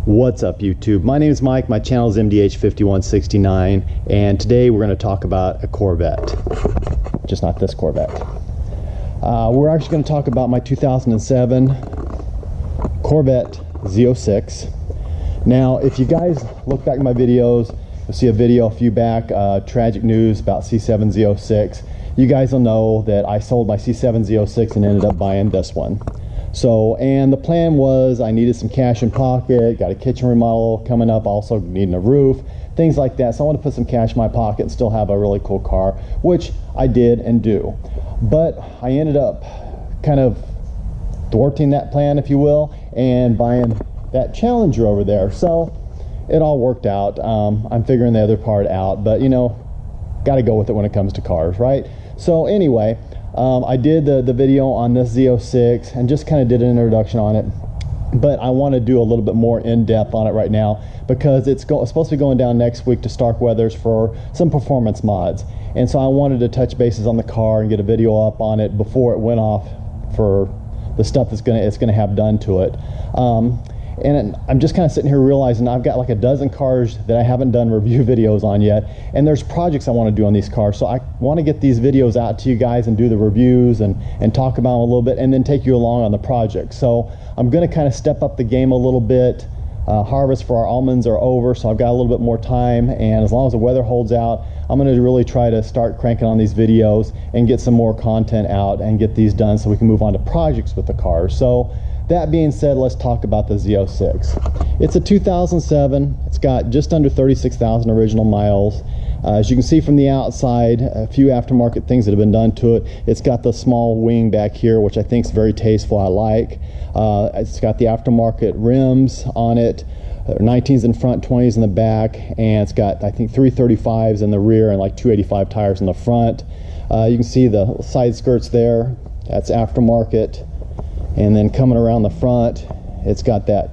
What's up YouTube? My name is Mike, my channel is MDH5169, and today we're going to talk about a Corvette. Just not this Corvette. We're actually going to talk about my 2007 Corvette Z06. Now, if you guys look back at my videos, you'll see a video a few back, tragic news about C7 Z06. You guys will know that I sold my C7 Z06 and ended up buying this one. So, and the plan was I needed some cash in pocket, got a kitchen remodel coming up, also needing a roof, things like that. So I want to put some cash in my pocket and still have a really cool car, which I did and do. But I ended up kind of thwarting that plan, if you will, and buying that Challenger over there. So it all worked out. I'm figuring the other part out, but you know, got to go with it when it comes to cars, right? So anyway, I did the video on this Z06 and just kind of did an introduction on it, but I want to do a little bit more in-depth on it right now because it's supposed to be going down next week to Starkweathers for some performance mods, and so I wanted to touch bases on the car and get a video up on it before it went off for the stuff it's gonna have done to it. And I'm just kind of sitting here realizing I've got like a dozen cars that I haven't done review videos on yet, and there's projects I want to do on these cars. So I want to get these videos out to you guys and do the reviews and talk about them a little bit, and then take you along on the project. So I'm going to kind of step up the game a little bit. Harvest for our almonds are over, so I've got a little bit more time, and as long as the weather holds out, I'm going to really try to start cranking on these videos and get some more content out and get these done so we can move on to projects with the cars. So that being said, let's talk about the Z06. It's a 2007. It's got just under 36,000 original miles. As you can see from the outside, a few aftermarket things that have been done to it. It's got the small wing back here, which I think is very tasteful. I like. It's got the aftermarket rims on it. 19s in front, 20s in the back, and it's got, I think, 335s in the rear and like 285 tires in the front. You can see the side skirts there. That's aftermarket. And then coming around the front, it's got that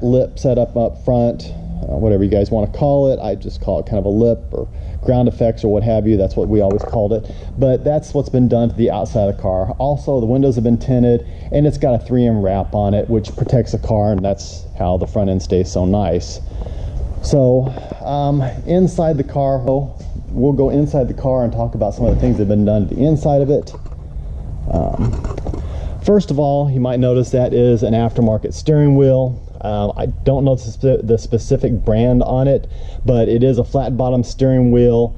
lip set up front, whatever you guys want to call it. I just call it kind of a lip or ground effects or what have you. That's what we always called it. But that's what's been done to the outside of the car. Also, the windows have been tinted, and it's got a 3M wrap on it, which protects the car, and that's how the front end stays so nice. So inside the car, we'll go inside the car and talk about some of the things that have been done to the inside of it. First of all, you might notice that is an aftermarket steering wheel. I don't know the specific brand on it, but it is a flat bottom steering wheel.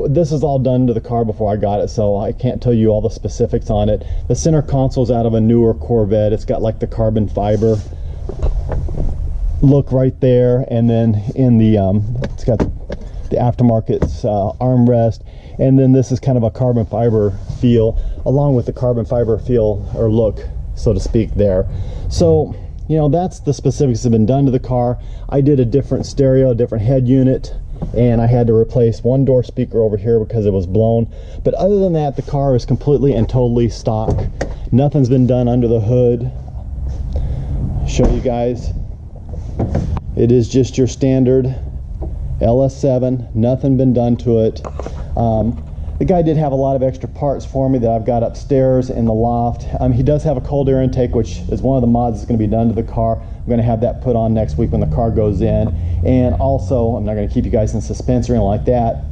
This is all done to the car before I got it, so I can't tell you all the specifics on it. The center console's out of a newer Corvette. It's got like the carbon fiber look right there, and then in the it's got the aftermarket's armrest, and then this is kind of a carbon fiber feel along with the carbon fiber feel or look, so to speak, there. So you know, that's the specifics that have been done to the car. I did a different stereo, a different head unit, and I had to replace one door speaker over here because it was blown. But other than that, the car is completely and totally stock. Nothing's been done under the hood. Show you guys, it is just your standard LS7, nothing been done to it. The guy did have a lot of extra parts for me that I've got upstairs in the loft. He does have a cold air intake, which is one of the mods that's going to be done to the car. I'm going to have that put on next week when the car goes in. And also, I'm not going to keep you guys in suspense or anything like that,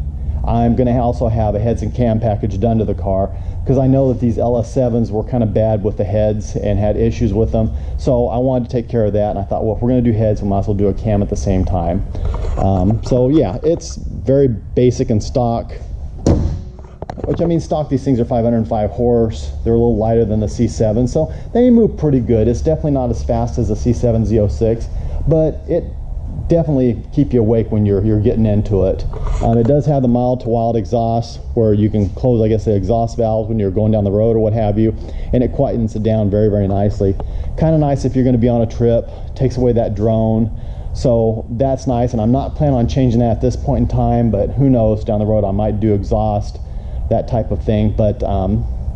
I'm going to also have a heads and cam package done to the car, because I know that these LS7s were kind of bad with the heads and had issues with them. So I wanted to take care of that, and I thought, well, if we're going to do heads, we might as well do a cam at the same time. So yeah, it's very basic and stock, which, I mean, stock, these things are 505 horse. They're a little lighter than the C7, so they move pretty good. It's definitely not as fast as the C7 Z06, but it definitely keep you awake when you're getting into it. It does have the mild to wild exhaust where you can close, I guess, the exhaust valves when you're going down the road or what have you, and it quietens it down very, very nicely. Kind of nice if you're going to be on a trip. Takes away that drone, so that's nice. And I'm not planning on changing that at this point in time, but who knows, down the road I might do exhaust, that type of thing. But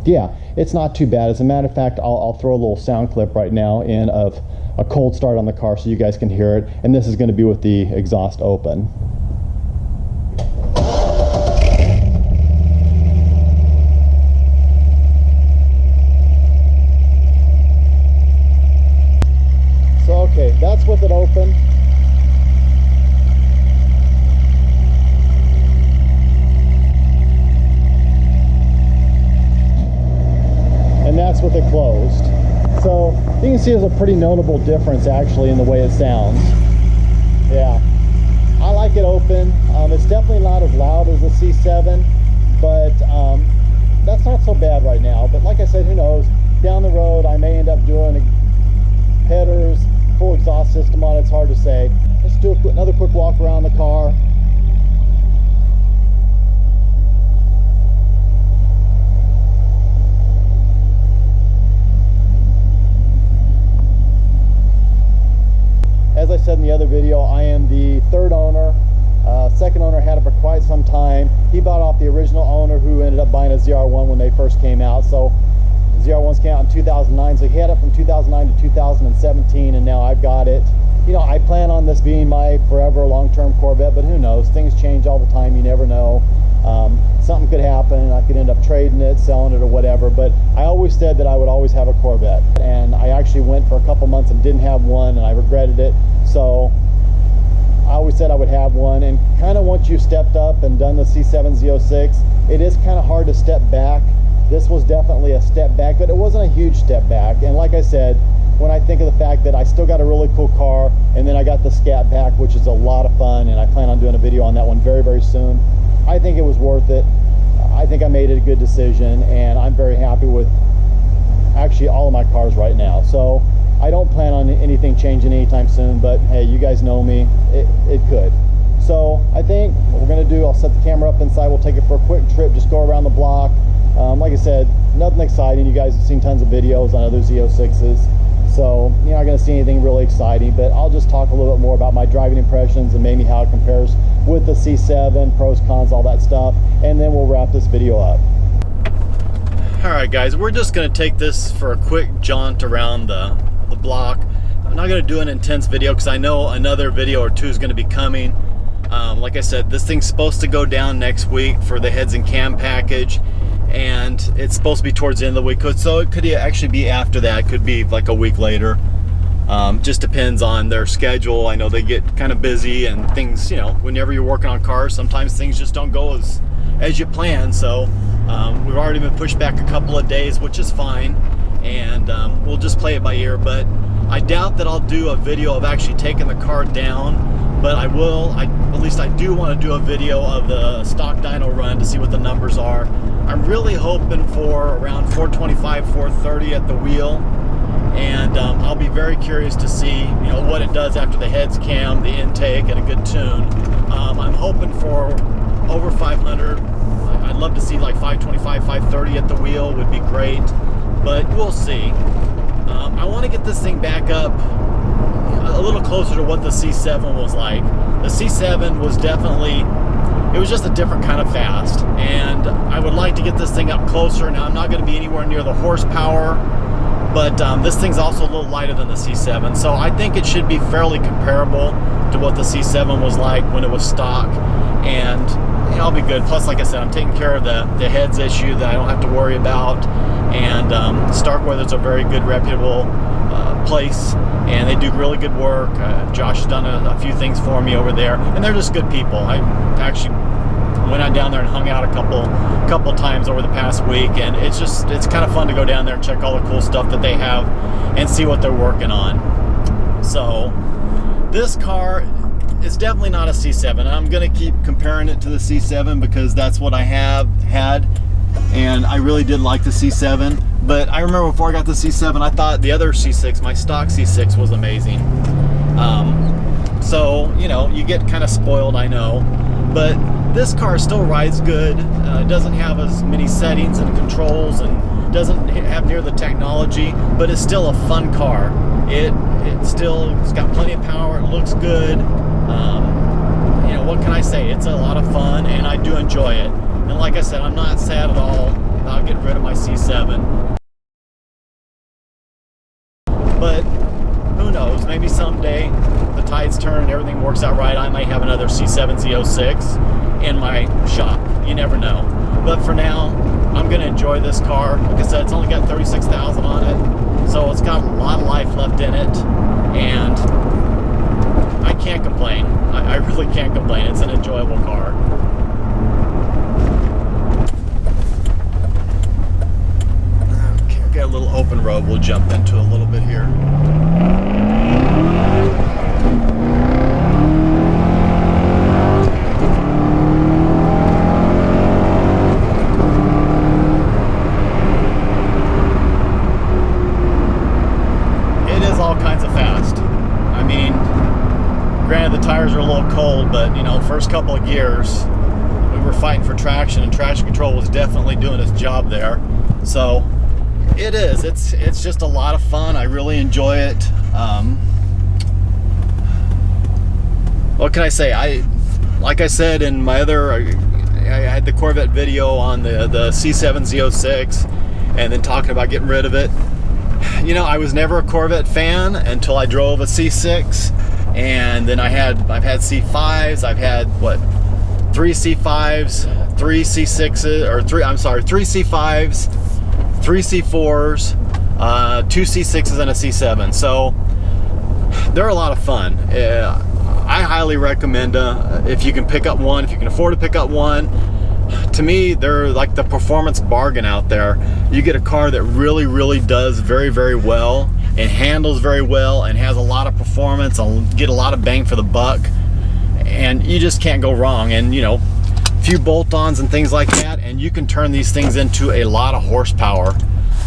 yeah, it's not too bad. As a matter of fact, I'll throw a little sound clip right now in of a cold start on the car so you guys can hear it, and this is going to be with the exhaust open. So okay, that's with it open. And that's with it closed. So you can see there's a pretty notable difference actually in the way it sounds. Yeah, I like it open. It's definitely not as loud as the C7, but that's not so bad right now. But like I said, who knows? Down the road, I may end up doing headers, full exhaust system on it. It's hard to say. Let's do another quick walk around the car. As I said in the other video, I am the third owner. Second owner had it for quite some time. He bought off the original owner who ended up buying a ZR1 when they first came out. So the ZR1s came out in 2009. So he had it from 2009 to 2017, and now I've got it. You know, I plan on this being my forever long-term Corvette, but who knows? Things change all the time. You never know. Something could happen. I could end up trading it, selling it, or whatever. But I always said that I would always have a Corvette, and I actually went for a couple months and didn't have one, and I regretted it. So I always said I would have one, and kind of once you've stepped up and done the C7 Z06, it is kind of hard to step back. This was definitely a step back, but it wasn't a huge step back. And like I said, when I think of the fact that I still got a really cool car, and then I got the Scat Pack, which is a lot of fun, and I plan on doing a video on that one very, very soon. I think it was worth it. I think I made it a good decision, and I'm very happy with actually all of my cars right now. So I don't plan on anything changing anytime soon, but hey, you guys know me, it could. So I think what we're gonna do, I'll set the camera up inside, we'll take it for a quick trip, just go around the block. Like I said, nothing exciting. You guys have seen tons of videos on other Z06s, so you're not gonna see anything really exciting, but I'll just talk a little bit more about my driving impressions and maybe how it compares with the C7, pros, cons, all that stuff, and then we'll wrap this video up. All right, guys, we're just gonna take this for a quick jaunt around the block. I'm not going to do an intense video because I know another video or two is going to be coming. Like I said, this thing's supposed to go down next week for the heads and cam package, and it's supposed to be towards the end of the week, so it could actually be after that. It could be like a week later. Just depends on their schedule. I know they get kind of busy and things, you know, whenever you're working on cars, sometimes things just don't go as you plan. So we've already been pushed back a couple of days, which is fine, and we'll just play it by ear. But I doubt that I'll do a video of actually taking the car down, but I will, at least I do want to do a video of the stock dyno run to see what the numbers are. I'm really hoping for around 425, 430 at the wheel, and I'll be very curious to see, you know, what it does after the heads cam, the intake, and a good tune. I'm hoping for over 500. I'd love to see like 525, 530 at the wheel would be great, but we'll see. I want to get this thing back up a little closer to what the C7 was like. The C7 was definitely, it was just a different kind of fast, and I would like to get this thing up closer. Now I'm not going to be anywhere near the horsepower, but this thing's also a little lighter than the C7, so I think it should be fairly comparable to what the C7 was like when it was stock, and you know, I'll be good. Plus, like I said, I'm taking care of the heads issue that I don't have to worry about, and Stark Weather's a very good, reputable place, and they do really good work. Josh has done a few things for me over there, and they're just good people. I actually went on down there and hung out a couple times over the past week, and it's kind of fun to go down there and check all the cool stuff that they have and see what they're working on. So this car is definitely not a C7. I'm gonna keep comparing it to the C7 because that's what I have had, and I really did like the C7. But I remember before I got the C7, I thought the other C6, my stock C6, was amazing. So, you know, you get kind of spoiled, I know. But this car still rides good. It doesn't have as many settings and controls, and doesn't have near the technology, but it's still a fun car. It's got plenty of power, it looks good. You know, what can I say? It's a lot of fun, and I do enjoy it. And like I said, I'm not sad at all about getting rid of my C7. But who knows, maybe someday the tides turn and everything works out right, I might have another C7 Z06 in my shop. You never know. But for now, I'm going to enjoy this car. Like I said, it's only got 36,000 on it, so it's got a lot of life left in it, and I can't complain. I really can't complain. It's an enjoyable car. Okay, I've got a little open road we'll jump into a little bit here. Granted, the tires are a little cold, but you know, first couple of gears we were fighting for traction, and traction control was definitely doing its job there. So it's just a lot of fun. I really enjoy it. What can I say? Like I said in my other, I had the Corvette video on the C7 Z06, and then talking about getting rid of it. You know, I was never a Corvette fan until I drove a C6. And then I've had C5s. I've had what, 3 C5s, 3 C6s, or 3 C5s, 3 C4s, 2 C6s, and a C7. So they're a lot of fun. I highly recommend if you can pick up one, if you can afford to pick up one. To me, they're like the performance bargain out there. You get a car that really does very well. It handles very well and has a lot of performance. I'll get a lot of bang for the buck, and you just can't go wrong. And you know, a few bolt-ons and things like that, and you can turn these things into a lot of horsepower.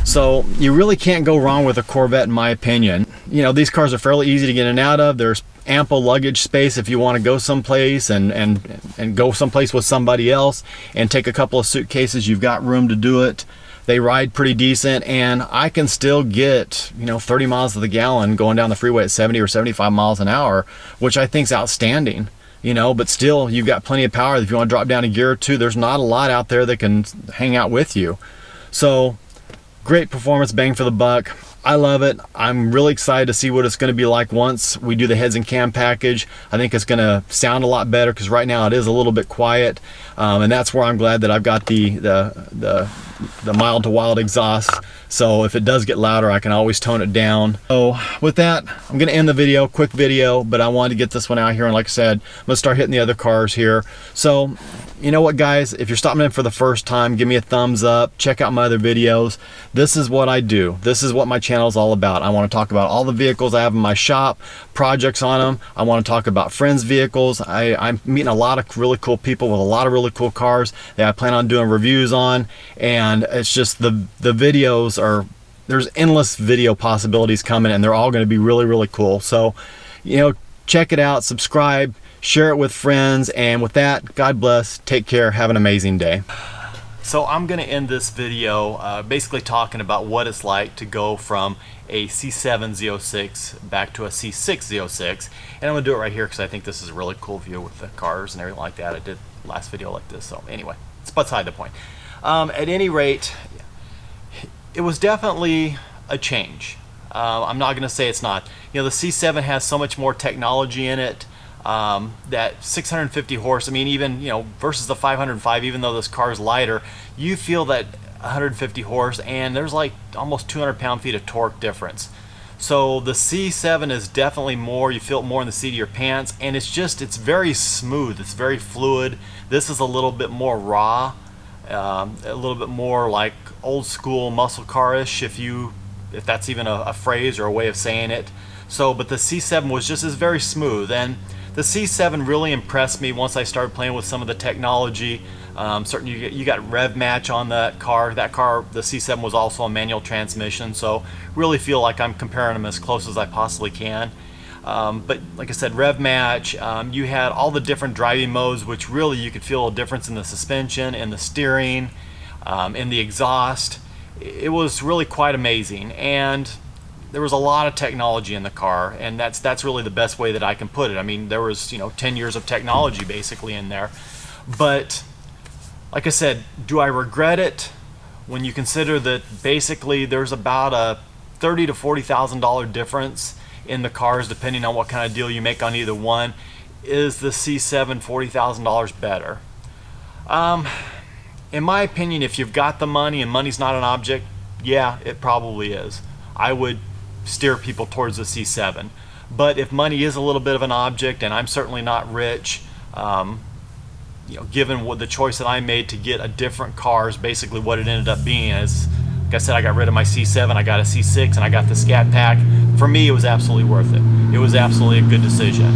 So you really can't go wrong with a Corvette, in my opinion. You know, these cars are fairly easy to get in and out of. There's ample luggage space if you want to go someplace and go someplace with somebody else and take a couple of suitcases. You've got room to do it. They ride pretty decent, and I can still get, you know, 30 miles to the gallon going down the freeway at 70 or 75 miles an hour, which I think is outstanding. You know, but still, you've got plenty of power. If you want to drop down a gear or two, there's not a lot out there that can hang out with you. So great performance, bang for the buck. I love it. I'm really excited to see what it's going to be like once we do the heads and cam package. I think it's going to sound a lot better, because right now it is a little bit quiet, and that's where I'm glad that I've got the mild to wild exhaust. So if it does get louder, I can always tone it down. So with that, I'm going to end the video. Quick video, but I wanted to get this one out here. And like I said, I'm going to start hitting the other cars here. So you know what, guys, if you're stopping in for the first time, give me a thumbs up. Check out my other videos. This is what I do. This is what my channel is all about. I want to talk about all the vehicles I have in my shop, projects on them. I want to talk about friends' vehicles. I'm meeting a lot of really cool people with a lot of really cool cars that I plan on doing reviews on. And it's just the videos are, there's endless video possibilities coming, and they're all going to be really cool. So, you know, check it out, subscribe, share it with friends, and with that, God bless, take care, have an amazing day. So I'm going to end this video basically talking about what it's like to go from a C7 Z06 back to a C6 Z06, and I'm going to do it right here because I think this is a really cool view with the cars and everything like that. I did last video like this, so anyway, it's beside the point. At any rate, it was definitely a change. I'm not going to say it's not. You know, the C7 has so much more technology in it. That 650 horse, I mean, even, you know, versus the 505, even though this car is lighter, you feel that 150 horse, and there's like almost 200 pound-feet of torque difference. So the C7 is definitely more, you feel it more in the seat of your pants, and it's just, it's very smooth, it's very fluid. This is a little bit more raw, a little bit more like old school muscle car-ish, if that's even a phrase or a way of saying it. So, but the C7 was just as very smooth, and the C7 really impressed me once I started playing with some of the technology. Certainly you got rev match on that car. That car, the C7, was also a manual transmission, so really feel like I'm comparing them as close as I possibly can. But like I said, rev match, you had all the different driving modes, which really you could feel a difference in the suspension, in the steering, in the exhaust. It was really quite amazing, and there was a lot of technology in the car, and that's really the best way that I can put it. I mean, there was, you know, 10 years of technology basically in there. But like I said, do I regret it? When you consider that basically there's about a $30,000 to $40,000 difference in the cars depending on what kind of deal you make on either one, is the C7 $40,000 better? In my opinion, if you've got the money and money's not an object, yeah, it probably is. I would steer people towards the C7. But if money is a little bit of an object, and I'm certainly not rich, you know, given what the choice that I made to get a different car is basically what it ended up being. Is, like I said, I got rid of my C7, I got a C6, and I got the Scat Pack. For me, it was absolutely worth it. It was absolutely a good decision.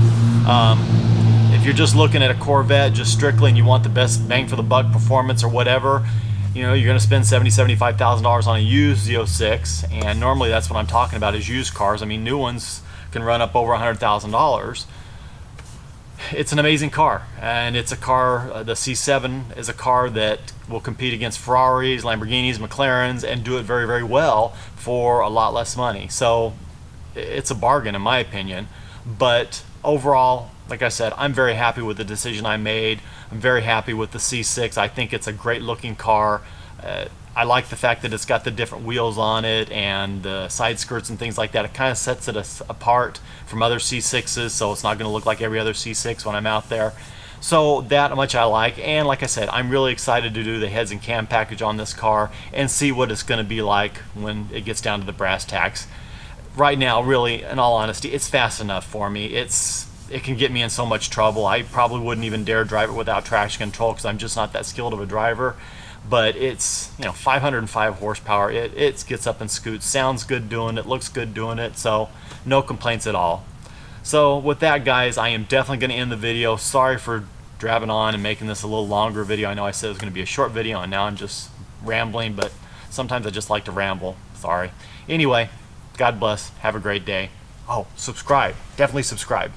If you're just looking at a Corvette just strictly and you want the best bang for the buck performance or whatever, you know, you're going to spend $75,000 on a used Z06, and normally that's what I'm talking about, is used cars. I mean, new ones can run up over $100,000. It's an amazing car, and it's a car, the C7 is a car that will compete against Ferraris, Lamborghinis, McLarens, and do it very, very well for a lot less money. So it's a bargain in my opinion. But overall, like I said, I'm very happy with the decision I made. I'm very happy with the C6. I think it's a great looking car. I like the fact that it's got the different wheels on it and the side skirts and things like that. It kind of sets it apart from other C6s, so it's not going to look like every other C6 when I'm out there. So that much I like, and like I said, I'm really excited to do the heads and cam package on this car and see what it's going to be like when it gets down to the brass tacks. Right now, really, in all honesty, it's fast enough for me. It can get me in so much trouble. I probably wouldn't even dare drive it without traction control because I'm just not that skilled of a driver. But it's, you know, 505 horsepower. It gets up and scoots. Sounds good doing it. Looks good doing it. So no complaints at all. So with that, guys, I am definitely going to end the video. Sorry for dragging on and making this a little longer video. I know I said it was going to be a short video, and now I'm just rambling. But sometimes I just like to ramble. Sorry. Anyway, God bless. Have a great day. Oh, subscribe. Definitely subscribe.